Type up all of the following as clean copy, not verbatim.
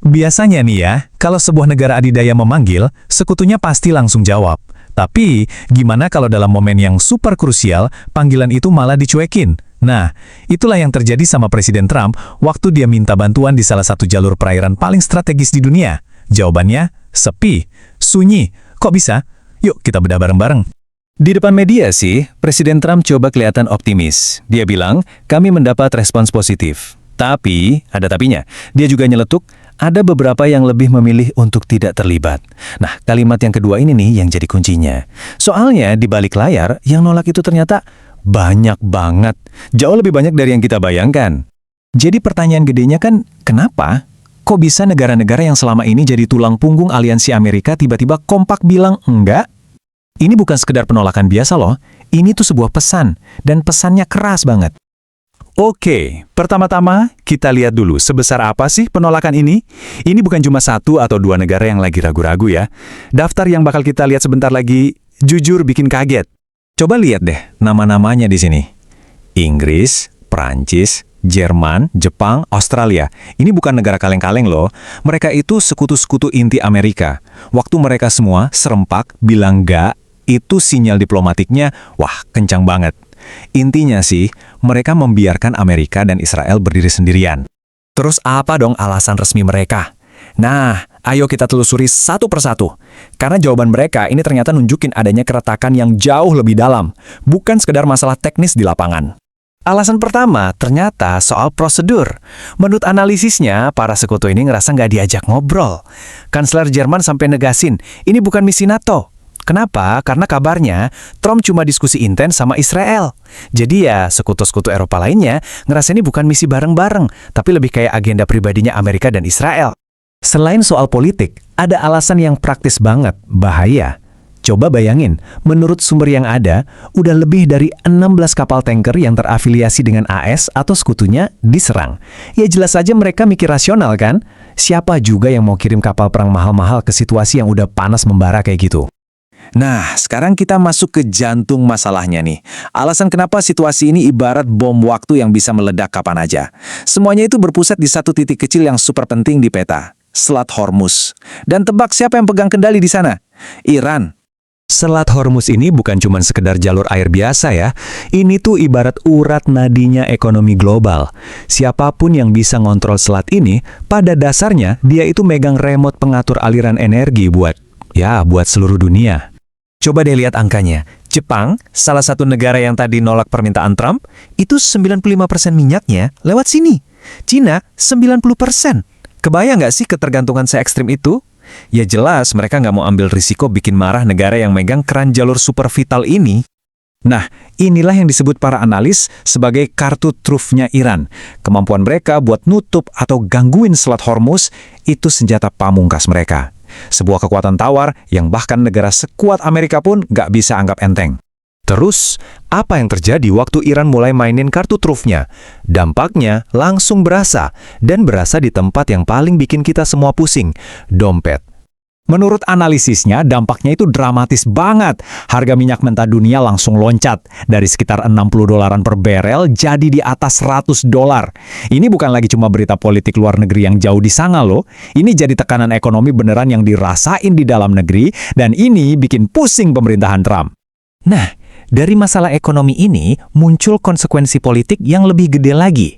Biasanya nih ya, kalau sebuah negara adidaya memanggil, sekutunya pasti langsung jawab. Tapi, gimana kalau dalam momen yang super krusial, panggilan itu malah dicuekin? Nah, itulah yang terjadi sama Presiden Trump waktu dia minta bantuan di salah satu jalur perairan paling strategis di dunia. Jawabannya, sepi, sunyi. Kok bisa? Yuk kita bedah bareng-bareng. Di depan media sih, Presiden Trump coba kelihatan optimis. Dia bilang, kami mendapat respons positif. Tapi, ada tapinya, dia juga nyeletuk, ada beberapa yang lebih memilih untuk tidak terlibat. Nah, kalimat yang kedua ini nih yang jadi kuncinya. Soalnya, di balik layar, yang nolak itu ternyata banyak banget. Jauh lebih banyak dari yang kita bayangkan. Jadi pertanyaan gedenya kan, kenapa? Kok bisa negara-negara yang selama ini jadi tulang punggung aliansi Amerika tiba-tiba kompak bilang enggak? Ini bukan sekedar penolakan biasa loh, ini tuh sebuah pesan, dan pesannya keras banget. Oke, pertama-tama kita lihat dulu sebesar apa sih penolakan ini? Ini bukan cuma satu atau dua negara yang lagi ragu-ragu ya. Daftar yang bakal kita lihat sebentar lagi jujur bikin kaget. Coba lihat deh nama-namanya di sini. Inggris, Prancis, Jerman, Jepang, Australia. Ini bukan negara kaleng-kaleng loh. Mereka itu sekutu-sekutu inti Amerika. Waktu mereka semua serempak bilang enggak, itu sinyal diplomatiknya, wah kencang banget. Intinya sih, mereka membiarkan Amerika dan Israel berdiri sendirian. Terus apa dong alasan resmi mereka? Nah, ayo kita telusuri satu persatu. Karena jawaban mereka ini ternyata nunjukin adanya keretakan yang jauh lebih dalam, bukan sekedar masalah teknis di lapangan. Alasan pertama ternyata soal prosedur. Menurut analisisnya, para sekutu ini ngerasa nggak diajak ngobrol. Kansler Jerman sampai negasin, ini bukan misi NATO. Kenapa? Karena kabarnya Trump cuma diskusi intens sama Israel. Jadi ya sekutu-sekutu Eropa lainnya ngerasa ini bukan misi bareng-bareng, tapi lebih kayak agenda pribadinya Amerika dan Israel. Selain soal politik, ada alasan yang praktis banget, bahaya. Coba bayangin, menurut sumber yang ada, udah lebih dari 16 kapal tanker yang terafiliasi dengan AS atau sekutunya diserang. Ya jelas saja mereka mikir rasional kan? Siapa juga yang mau kirim kapal perang mahal-mahal ke situasi yang udah panas membara kayak gitu? Nah, sekarang kita masuk ke jantung masalahnya nih. Alasan kenapa situasi ini ibarat bom waktu yang bisa meledak kapan aja. Semuanya itu berpusat di satu titik kecil yang super penting di peta, Selat Hormuz. Dan tebak siapa yang pegang kendali di sana? Iran. Selat Hormuz ini bukan cuma sekedar jalur air biasa ya. Ini tuh ibarat urat nadinya ekonomi global. Siapapun yang bisa ngontrol selat ini, pada dasarnya dia itu megang remote pengatur aliran energi buat seluruh dunia. Coba deh lihat angkanya. Jepang, salah satu negara yang tadi nolak permintaan Trump, itu 95% minyaknya lewat sini. Cina, 90%. Kebayang nggak sih ketergantungan se-ekstrim itu? Ya jelas mereka nggak mau ambil risiko bikin marah negara yang megang keran jalur super vital ini. Nah, inilah yang disebut para analis sebagai kartu trufnya Iran. Kemampuan mereka buat nutup atau gangguin Selat Hormuz itu senjata pamungkas mereka. Sebuah kekuatan tawar yang bahkan negara sekuat Amerika pun nggak bisa anggap enteng. Terus, apa yang terjadi waktu Iran mulai mainin kartu trufnya? Dampaknya langsung berasa, dan berasa di tempat yang paling bikin kita semua pusing, dompet. Menurut analisisnya, dampaknya itu dramatis banget. Harga minyak mentah dunia langsung loncat. Dari sekitar $60 per barel jadi di atas $100. Ini bukan lagi cuma berita politik luar negeri yang jauh di sana loh. Ini jadi tekanan ekonomi beneran yang dirasain di dalam negeri, dan ini bikin pusing pemerintahan Trump. Nah, dari masalah ekonomi ini muncul konsekuensi politik yang lebih gede lagi.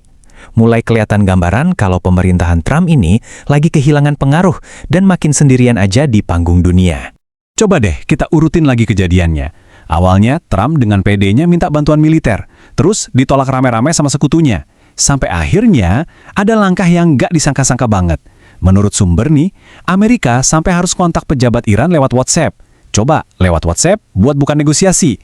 Mulai kelihatan gambaran kalau pemerintahan Trump ini lagi kehilangan pengaruh dan makin sendirian aja di panggung dunia. Coba deh kita urutin lagi kejadiannya. Awalnya Trump dengan PD-nya minta bantuan militer, terus ditolak rame-rame sama sekutunya. Sampai akhirnya ada langkah yang nggak disangka-sangka banget. Menurut sumber nih, Amerika sampai harus kontak pejabat Iran lewat WhatsApp. Coba lewat WhatsApp buat bukan negosiasi.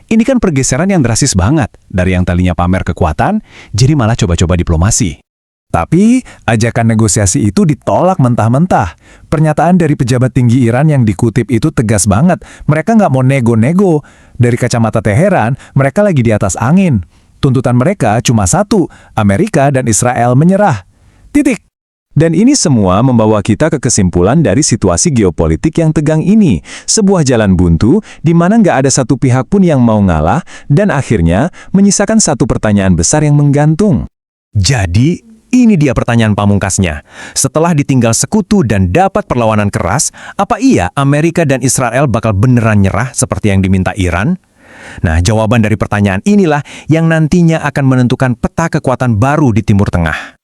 Ini kan pergeseran yang drastis banget, dari yang tadinya pamer kekuatan, jadi malah coba-coba diplomasi. Tapi, ajakan negosiasi itu ditolak mentah-mentah. Pernyataan dari pejabat tinggi Iran yang dikutip itu tegas banget. Mereka nggak mau nego-nego. Dari kacamata Teheran, mereka lagi di atas angin. Tuntutan mereka cuma satu, Amerika dan Israel menyerah. Titik. Dan ini semua membawa kita ke kesimpulan dari situasi geopolitik yang tegang ini. Sebuah jalan buntu di mana nggak ada satu pihak pun yang mau ngalah dan akhirnya menyisakan satu pertanyaan besar yang menggantung. Jadi, Ini dia pertanyaan pamungkasnya. Setelah ditinggal sekutu dan dapat perlawanan keras, apa iya Amerika dan Israel bakal beneran nyerah seperti yang diminta Iran? Nah, jawaban dari pertanyaan inilah yang nantinya akan menentukan peta kekuatan baru di Timur Tengah.